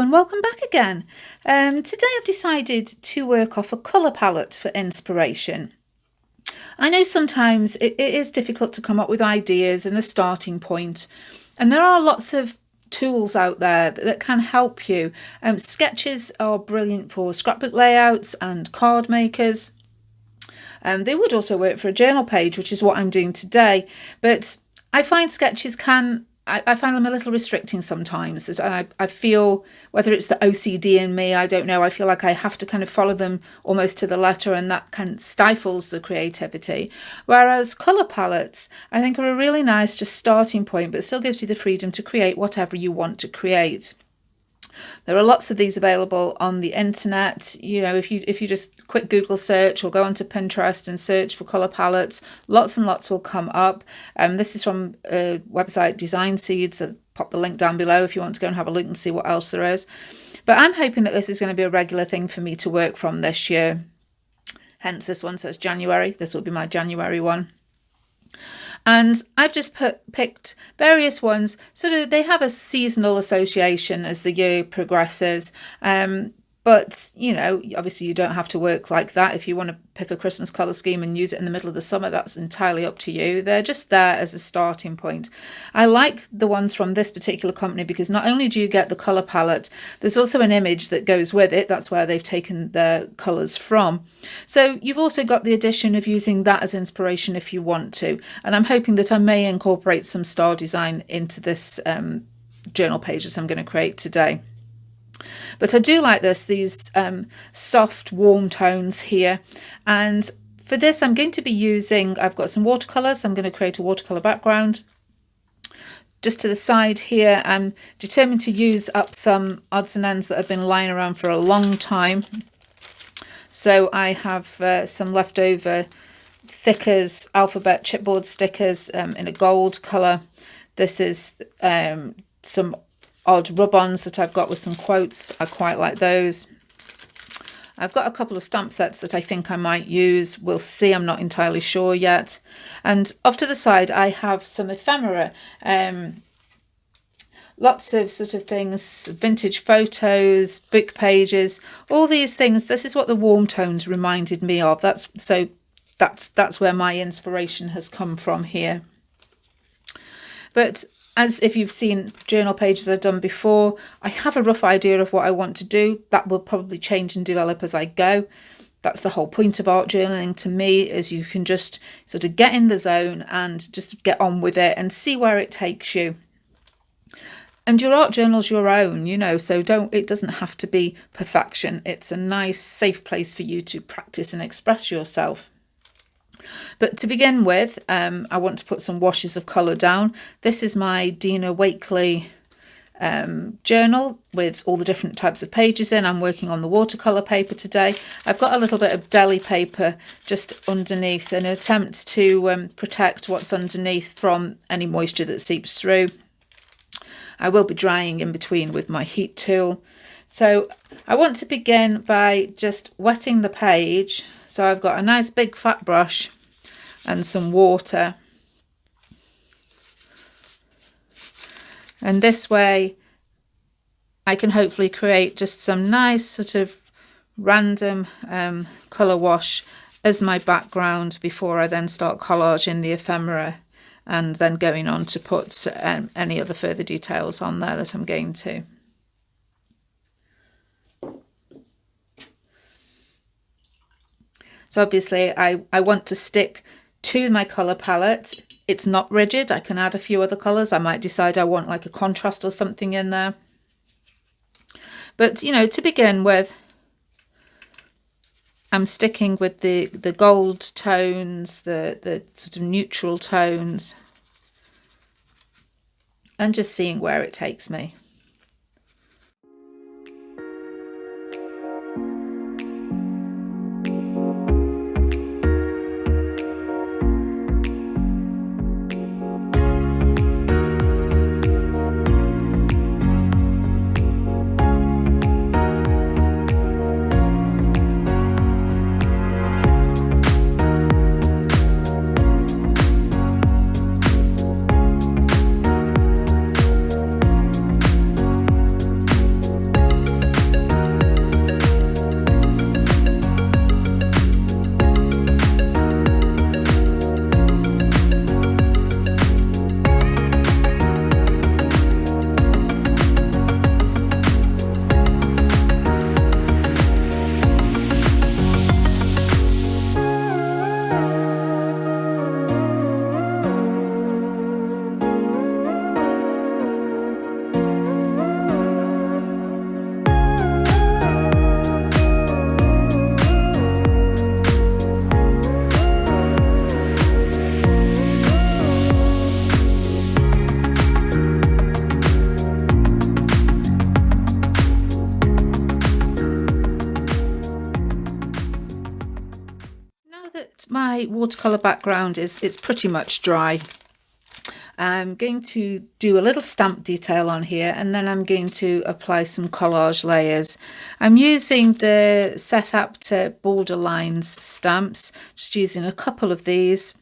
and welcome back again. Today I've decided to work off a colour palette for inspiration. I know sometimes it is difficult to come up with ideas and a starting point, and there are lots of tools out there that can help you. Sketches are brilliant for scrapbook layouts and card makers. They would also work for a journal page, which is what I'm doing today, but I find sketches I find them a little restricting sometimes. I feel, whether it's the OCD in me, I don't know, I feel like I have to kind of follow them almost to the letter, and that kind of stifles the creativity. Whereas colour palettes, I think, are a really nice just starting point, but still gives you the freedom to create whatever you want to create. There are lots of these available on the internet. You know, if you just quick Google search or go onto Pinterest and search for colour palettes, lots and lots will come up. This is from a website, Design Seeds. I'll pop the link down below if you want to go and have a look and see what else there is. But I'm hoping that this is going to be a regular thing for me to work from this year. Hence this one says January. This will be my January one. And I've just picked various ones, so they have a seasonal association as the year progresses. But, you know, obviously you don't have to work like that. If you want to pick a Christmas colour scheme and use it in the middle of the summer, that's entirely up to you. They're just there as a starting point. I like the ones from this particular company because not only do you get the colour palette, there's also an image that goes with it. That's where they've taken their colours from. So you've also got the addition of using that as inspiration if you want to. And I'm hoping that I may incorporate some star design into this journal page that I'm going to create today. But I do like these soft, warm tones here. And for this, I'm going to be using, I've got some watercolours. I'm going to create a watercolour background. Just to the side here, I'm determined to use up some odds and ends that have been lying around for a long time. So I have some leftover Thickers alphabet chipboard stickers in a gold colour. This is some odd rub-ons that I've got with some quotes. I quite like those. I've got a couple of stamp sets that I think I might use. We'll see, I'm not entirely sure yet. And off to the side I have some ephemera. Lots of sort of things, vintage photos, book pages, all these things. This is what the warm tones reminded me of. That's where my inspiration has come from here. But as if you've seen journal pages I've done before, I have a rough idea of what I want to do. That will probably change and develop as I go. That's the whole point of art journaling to me, is you can just sort of get in the zone and just get on with it and see where it takes you. And your art journal's your own, you know, so it doesn't have to be perfection. It's a nice, safe place for you to practice and express yourself. But to begin with, I want to put some washes of colour down. This is my Dina Wakley journal with all the different types of pages in. I'm working on the watercolour paper today. I've got a little bit of deli paper just underneath in an attempt to protect what's underneath from any moisture that seeps through. I will be drying in between with my heat tool. So I want to begin by just wetting the page. So I've got a nice big fat brush and some water. And this way I can hopefully create just some nice sort of random colour wash as my background before I then start collaging the ephemera and then going on to put any other further details on there that I'm going to. So obviously I want to stick to my colour palette. It's not rigid. I can add a few other colours. I might decide I want like a contrast or something in there. But, you know, to begin with, I'm sticking with the gold tones, the sort of neutral tones, and just seeing where it takes me. my watercolour background is pretty much dry, I'm going to do a little stamp detail on here, and then I'm going to apply some collage layers. I'm using the Seth Apter Borderlines stamps, just using a couple of these.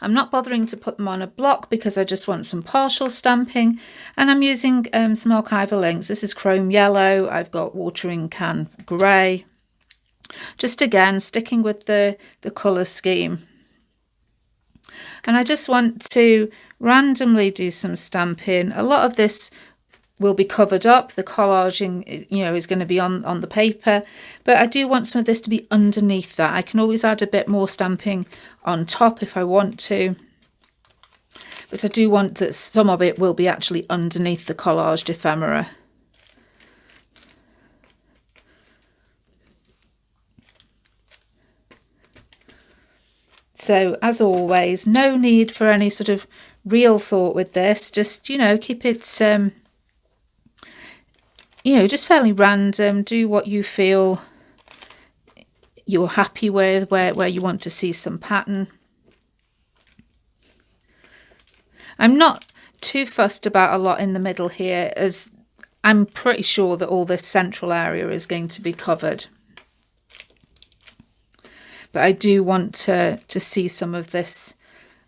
I'm not bothering to put them on a block because I just want some partial stamping, and I'm using some archival inks. This is chrome yellow, I've got watering can grey, just again sticking with the colour scheme. And I just want to randomly do some stamping. A lot of this will be covered up. The collaging, is going to be on the paper, but I do want some of this to be underneath that. I can always add a bit more stamping on top if I want to, but I do want that some of it will be actually underneath the collaged ephemera. So as always, no need for any sort of real thought with this. Just, keep it, just fairly random. Do what you feel you're happy with, where you want to see some pattern. I'm not too fussed about a lot in the middle here, as I'm pretty sure that all this central area is going to be covered. But I do want to see some of this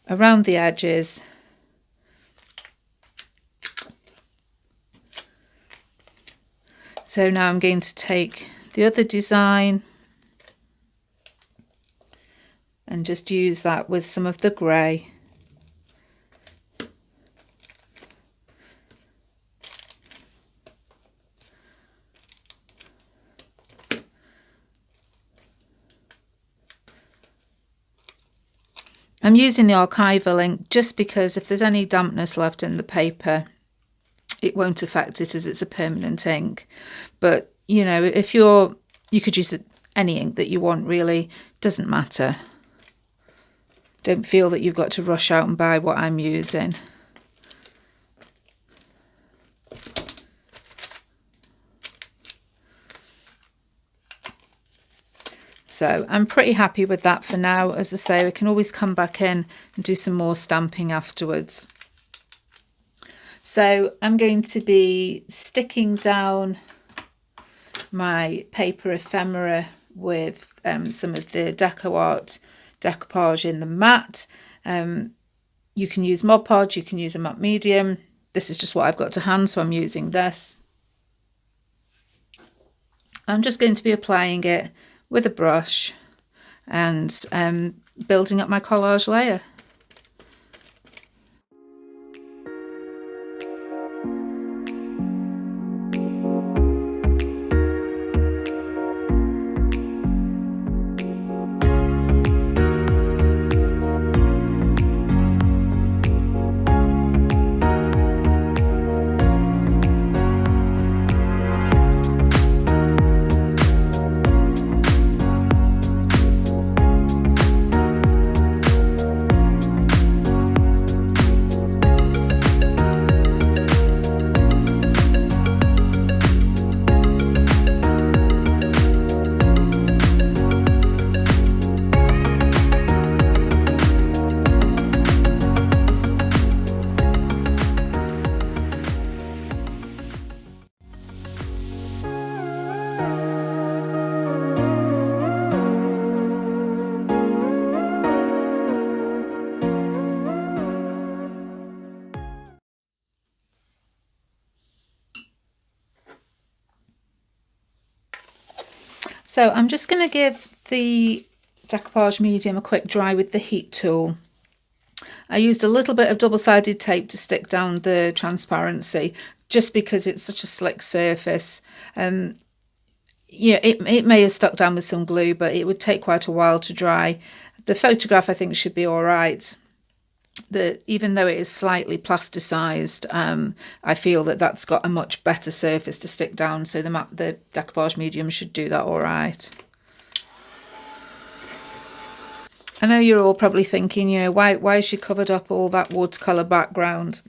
around the edges. So now I'm going to take the other design and just use that with some of the grey. I'm using the archival ink just because if there's any dampness left in the paper, it won't affect it as it's a permanent ink. But, if you could use any ink that you want, really, doesn't matter. Don't feel that you've got to rush out and buy what I'm using. So I'm pretty happy with that for now. As I say, we can always come back in and do some more stamping afterwards. So I'm going to be sticking down my paper ephemera with some of the Deco Art decoupage in the matte. You can use Mod Podge, you can use a matte medium. This is just what I've got to hand, so I'm using this. I'm just going to be applying it with a brush and building up my collage layer. So I'm just going to give the decoupage medium a quick dry with the heat tool. I used a little bit of double-sided tape to stick down the transparency just because it's such a slick surface. It may have stuck down with some glue, but it would take quite a while to dry. The photograph I think should be all right. Even though it is slightly plasticized, I feel that that's got a much better surface to stick down, so the decoupage medium should do that all right. I know you're all probably thinking, why has she covered up all that watercolour background?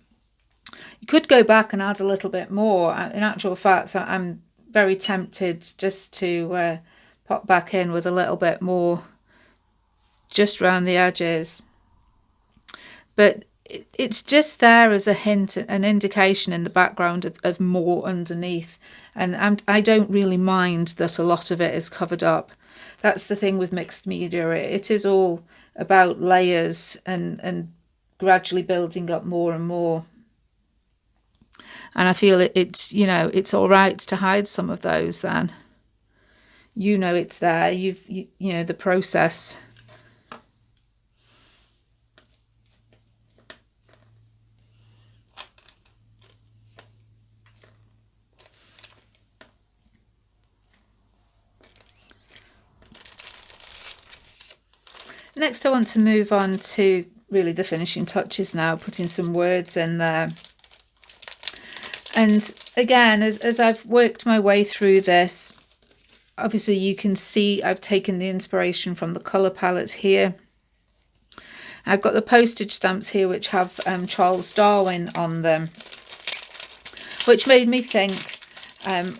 You could go back and add a little bit more. In actual fact, I'm very tempted just to pop back in with a little bit more just round the edges. But it's just there as a hint, an indication in the background of more underneath. And I don't really mind that a lot of it is covered up. That's the thing with mixed media. It is all about layers and gradually building up more and more. And I feel it's, you know, it's all right to hide some of those then. You know it's there. You know the process. Next, I want to move on to really the finishing touches now, putting some words in there. And again, as I've worked my way through this, obviously you can see I've taken the inspiration from the colour palettes here. I've got the postage stamps here which have Charles Darwin on them, which made me think,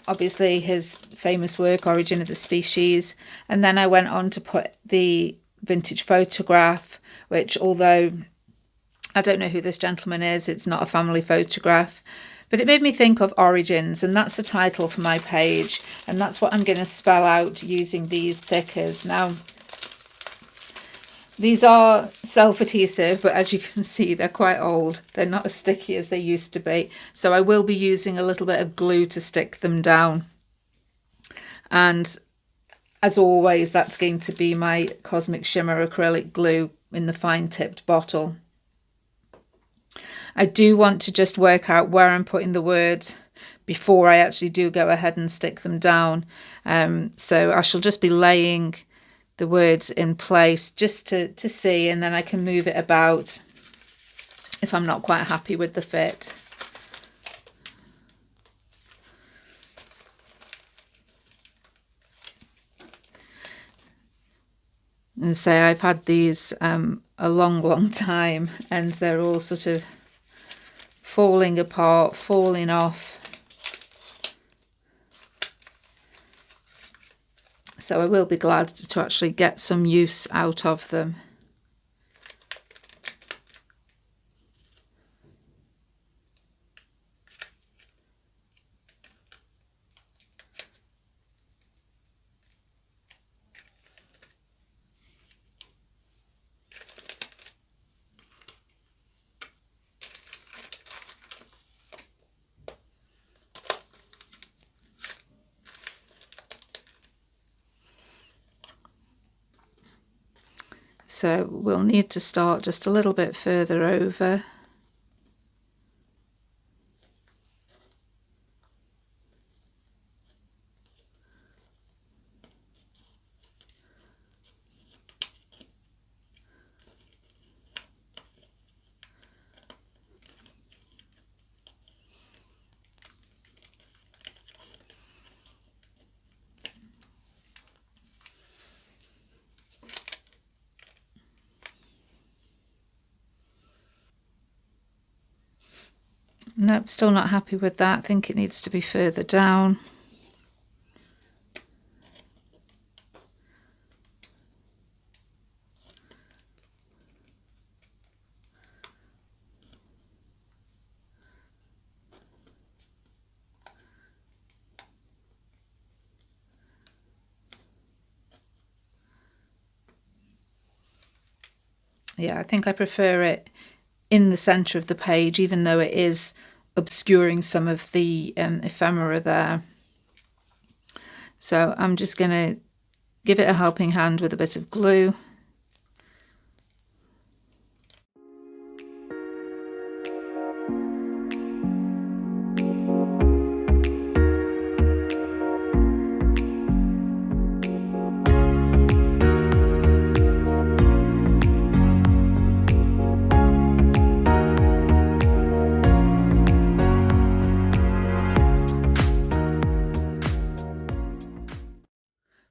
obviously his famous work, Origin of the Species. And then I went on to put the vintage photograph, which, although I don't know who this gentleman is, it's not a family photograph, but it made me think of Origins, and that's the title for my page, and that's what I'm going to spell out using these thickers. Now, these are self-adhesive, but as you can see, they're quite old. They're not as sticky as they used to be, so I will be using a little bit of glue to stick them down. And as always, that's going to be my Cosmic Shimmer acrylic glue in the fine-tipped bottle. I do want to just work out where I'm putting the words before I actually do go ahead and stick them down. So I shall just be laying the words in place just to see, and then I can move it about if I'm not quite happy with the fit. And say I've had these a long time, and they're all sort of falling apart, falling off. So I will be glad to actually get some use out of them. So we'll need to start just a little bit further over. Nope, still not happy with that. I think it needs to be further down. Yeah, I think I prefer it in the centre of the page, even though it is obscuring some of the ephemera there. So I'm just going to give it a helping hand with a bit of glue.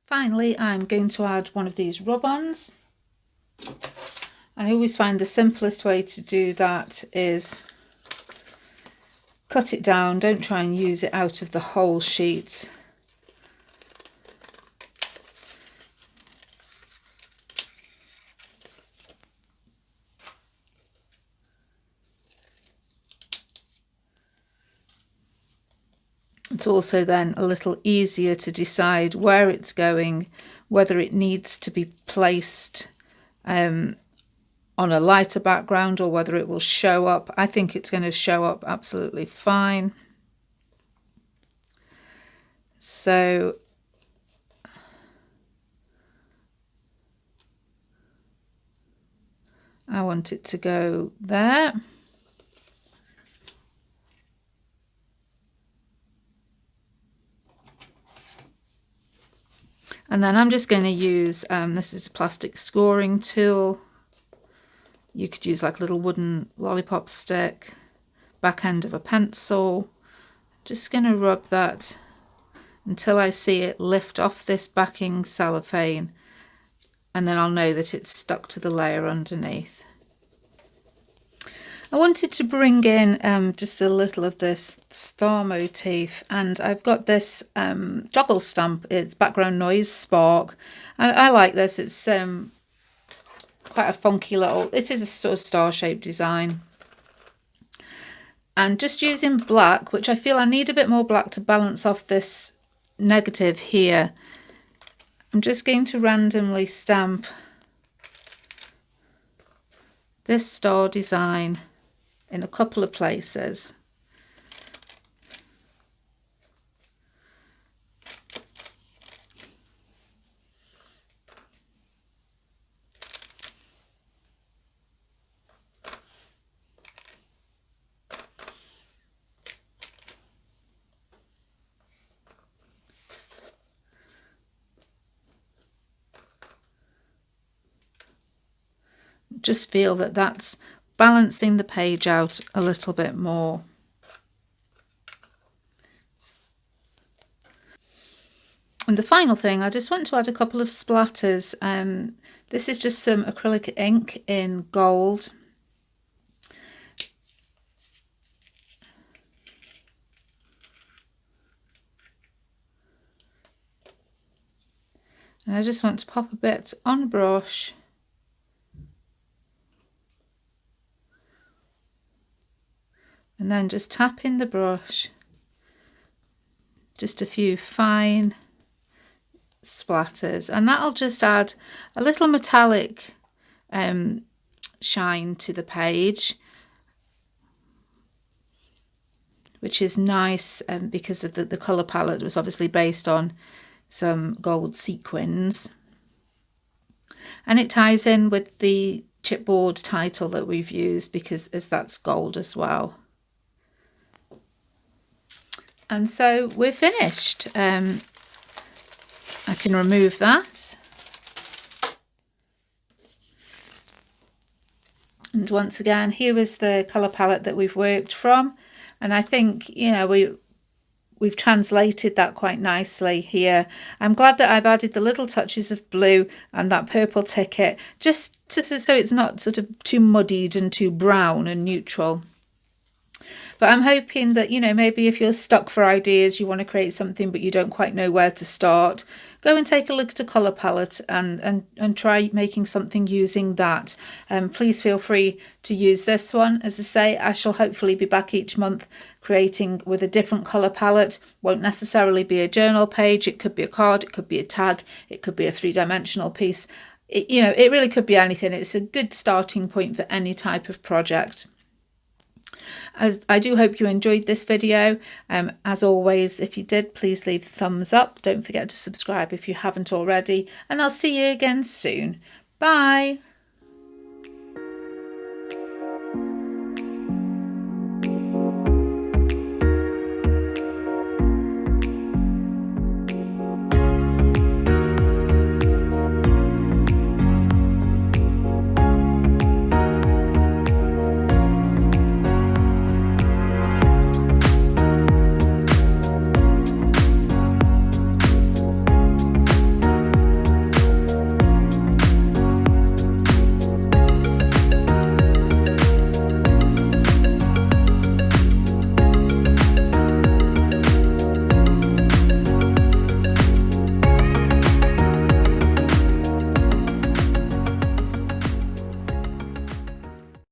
Finally, I'm going to add one of these rub-ons. And I always find the simplest way to do that is cut it down. Don't try and use it out of the whole sheet. It's also then a little easier to decide where it's going, whether it needs to be placed on a lighter background or whether it will show up. I think it's going to show up absolutely fine. So I want it to go there. And then I'm just going to use, this is a plastic scoring tool. You could use like a little wooden lollipop stick, back end of a pencil. Just going to rub that until I see it lift off this backing cellophane, and then I'll know that it's stuck to the layer underneath. I wanted to bring in just a little of this star motif, and I've got this joggle stamp. It's background noise spark, and I like this. It's quite a funky little, it is a sort of star-shaped design. And just using black, which I feel I need a bit more black to balance off this negative here, I'm just going to randomly stamp this star design in a couple of places. Just feel that that's balancing the page out a little bit more. And the final thing, I just want to add a couple of splatters. This is just some acrylic ink in gold. And I just want to pop a bit on a brush. And then just tap in the brush, just a few fine splatters, and that'll just add a little metallic shine to the page, which is nice because of the colour palette was obviously based on some gold sequins. And it ties in with the chipboard title that we've used because that's gold as well. And so we're finished. I can remove that. And once again, here is the colour palette that we've worked from. And I think, you know, we've translated that quite nicely here. I'm glad that I've added the little touches of blue and that purple ticket, just so it's not sort of too muddied and too brown and neutral. But I'm hoping that, you know, maybe if you're stuck for ideas, you want to create something but you don't quite know where to start, go and take a look at a colour palette and try making something using that. Please feel free to use this one. As I say, I shall hopefully be back each month creating with a different colour palette. Won't necessarily be a journal page. It could be a card, it could be a tag, it could be a three-dimensional piece. You know, it really could be anything. It's a good starting point for any type of project. As I do hope you enjoyed this video. As always, if you did, please leave a thumbs up. Don't forget to subscribe if you haven't already, and I'll see you again soon. Bye.